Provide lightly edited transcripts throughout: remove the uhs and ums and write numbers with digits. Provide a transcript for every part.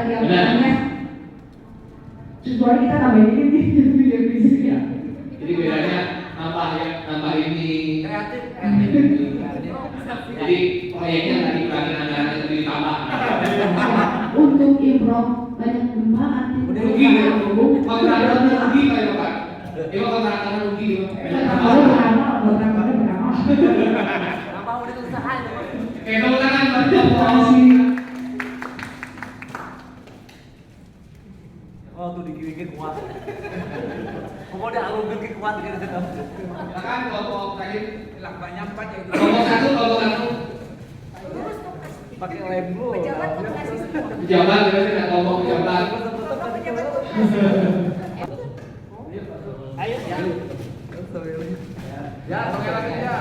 yang namanya kecuali kita tambahin ini video fisik ya. Jadi bedanya nambah ini kreatif. Jadi proyeknya nggak dikurangi anggaran, tapi ditambah. Untuk improv banyak manfaat. Rugi ya, kontraktornya rugi kayak Pak. Ini kontraktornya rugi. Kalau berapa? Apa udah usaha itu? Kayak tepuk tangan buat promosi. Oh tuh dikit-dikit kuat. Kamu udah arungin kuat gitu. Kan kelompok tadi Hilang banyak empat ya. kelompok satu. Pakai lem dulu. Pejabat kasih semua. Pejabat ya, tidak kelompok pejabat. Ayo ya. Ya, pakai lagi ya.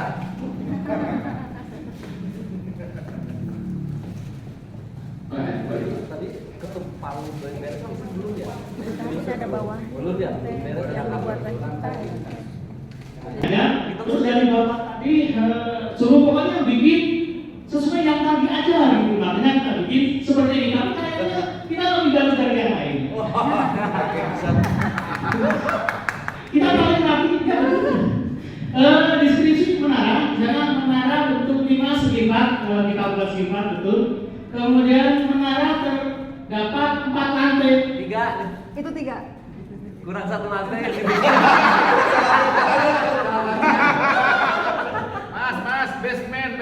Tadi ketuk palu beres dulu ya. Bisa ada bawah. Dulu ya. Beres yang buat kita. Ya, terus dari bapak tadi suruh pokoknya bikin sesuai yang tadi aja gitu, makanya kita bikin seperti ini. Tapi kayaknya kita lebih bagus dari yang lain. Kita paling rapi ya betul. Deskripsi menara, misalnya menara bentuk 5 segi 4, kita buat segi 4 betul. Kemudian menara terdapat 4 lantai. 3. Itu 3. Kurang 1 lantai. Mas, basement.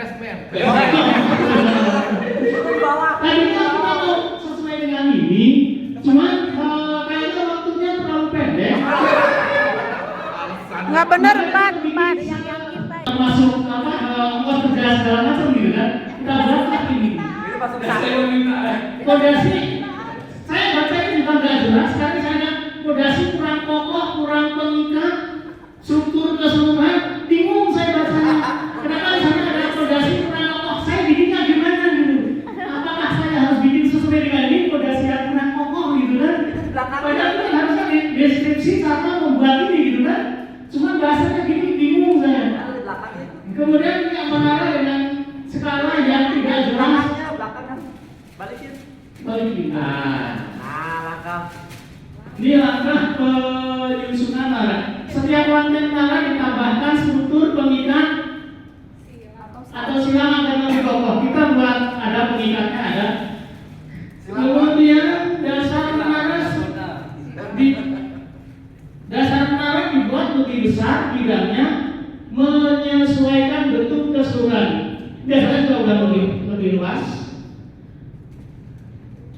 Tadinya kita mau sesuai dengan ini, cuman kayaknya waktunya terlalu pendek. Enggak benar, 4 yang kita. Masuk ongkos kerja segala macam gitu kan, kita berapa ini? Ini masuk Fondasi, saya baca ini bukan nggak jelas, tapi saya fondasi kurang kokoh, kurang pengikat, struktur keseluruhan, bingung saya bacanya. Kenapa di sana ada fondasi kurang kokoh? Saya bikinnya gimana gitu? Apakah saya harus bikin sesuai dengan ini fondasi yang kurang kokoh gitu kan? Padahal itu harusnya di deskripsi karena membuat ini gitu kan? Cuma bahasanya gini, bingung saya. Kemudian yang menara dengan skala yang tidak jelas. Belakangnya balikin. Balikin. Langkah. Ini langkah penyusunan nara. Setiap lantai nara ditambahkan struktur pengikat atau silang agar lebih kokoh. Kita buat ada pengikatnya ada. Kemudian dasar menara dibuat lebih besar bidangnya menyesuaikan bentuk keseluruhan. Biasanya sudah lebih luas.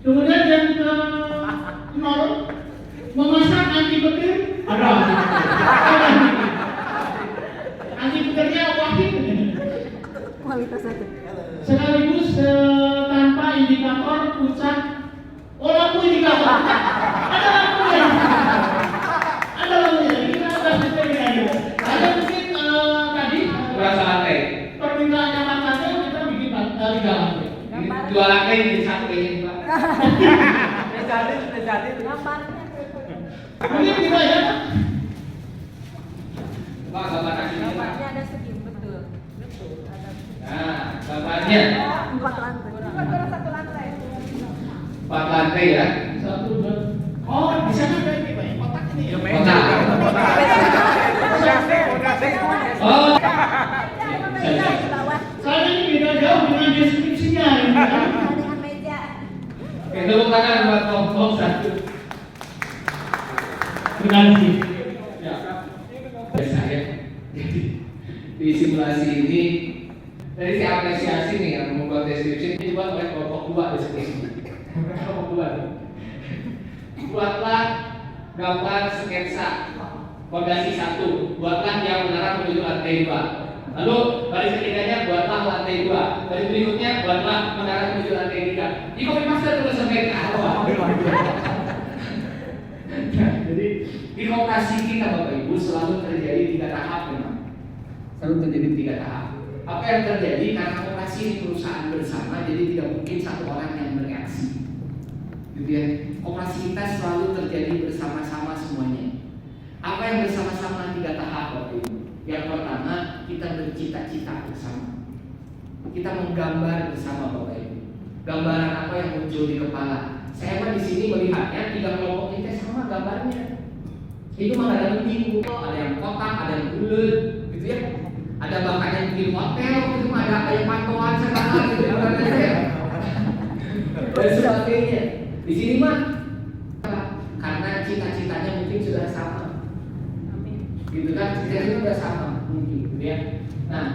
Kemudian yang ke 0 memasang anti petir ada. Anti petirnya wahid. Kualitas 1. Sekaligus tanpa indikator puncak. Oh, lampu indikator. Ada lampunya. Ada lampunya. Kita bahas detail aja. Ada mungkin tadi Berapa lantai? permintaan yang lantai kita bikin 3 lantai. 2 lantai jadi 1 ini Pak. Jadi Gambarnya. Mungkin kita ya. Pak, gambar kasih ini Pak. Gambarnya ada segi betul. Ada. Nah, gambarnya 4 lantai. Bukan 1 lantai. 4 lantai ya. 1, 2. Oh, di sana ada ini Pak, kotak ini. Kotak. Oh. Meja di bawah. Soalnya ini beda jauh dengan deskripsinya. Gitu kan? Dengan meja. Oke, tepuk tangan buat kelompok 1. Terima kasih. Ya. Saya di simulasi ini dari si apresiasi nih yang membuat deskripsi ini dibuat oleh kelompok 2 deskripsi. Kelompok 2. Buatlah gambar sketsa fondasi 1. Buatlah yang menara menuju lantai 2. Lalu baris ketiganya buatlah lantai 2. Baris berikutnya buatlah menara menuju lantai 3. Di copy paste terus sampai ke bawah. Jadi di koperasi kita Bapak Ibu selalu terjadi 3 tahap memang. Selalu terjadi 3 tahap. Apa yang terjadi karena koperasi ini perusahaan bersama, jadi tidak mungkin satu orang yang bereaksi. Gitu ya. Koperasi kita selalu terjadi bersama-sama semuanya. Apa yang bersama-sama 3 tahap Bapak Ibu? Yang pertama, kita bercita-cita bersama. Kita menggambar bersama Bapak Ibu. gambaran apa yang muncul di kepala. Saya mah di sini melihatnya 3 kelompok ini sama gambarnya. Itu mah ada yang bingung, ada yang kotak, ada yang bulat, gitu ya. Ada bahkan yang bikin hotel, itu mah ada yang pantauan segala gitu ya. Dan sebagainya. Di sini mah karena cita-citanya mungkin sudah sama. Gitu kan, cita-citanya sudah sama mungkin, gitu ya. Nah,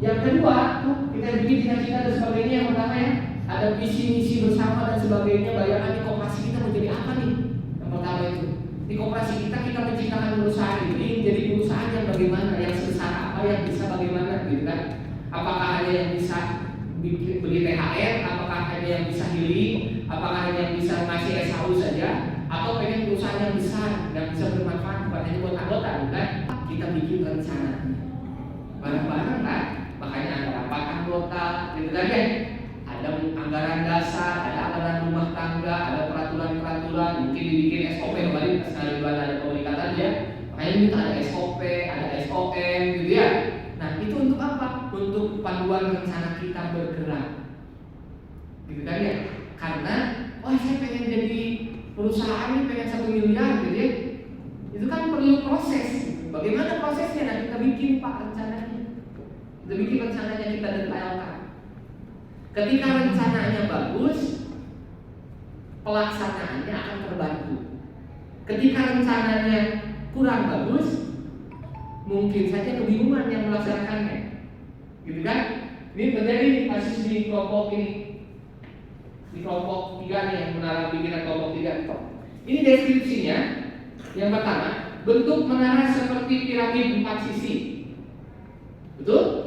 yang kedua tuh kita bikin cita-cita dan sebagainya. Yang pertama ya, ada visi misi bersama dan sebagainya. Bayangkan di koperasi kita menjadi apa nih? Yang pertama itu, di koperasi kita menciptakan perusahaan ini jadi perusahaan yang bagaimana, yang sebesar apa, yang bisa bagaimana, gitu kan? Apakah hanya yang bisa beli THR, apakah hanya yang bisa healing, apakah hanya yang bisa ngasih SHU saja, atau pengen perusahaan yang besar yang bisa bermanfaat bukan hanya buat anggota, kan? Kita bikin rencananya bareng-bareng kan, makanya ada rapat anggota, gitu kan ya? Ada anggaran dasar, ada anggaran rumah tangga, ada peraturan-peraturan, mungkin dibikin SOP kemarin sekali bulan ada komunikasi ya, makanya kita ada SOP, ada SOM, gitu ya. Nah itu untuk apa? Untuk panduan rencana kita bergerak, gitu kan ya? Karena, oh saya pengen jadi perusahaan ini pengen 1 miliar, gitu ya. Itu kan perlu proses. Bagaimana prosesnya? Nah kita bikin Pak rencananya. Kita bikin rencananya, kita detailkan. Ketika rencananya bagus, pelaksanaannya akan terbantu. Ketika rencananya kurang bagus, mungkin saja kebingungan yang melaksanakannya, gitu kan? Ini terjadi kasus di kelompok ini, di kelompok 3 nih, yang menara pikiran kelompok 3. Ini deskripsinya. Yang pertama, bentuk menara seperti piramid 4 sisi, betul?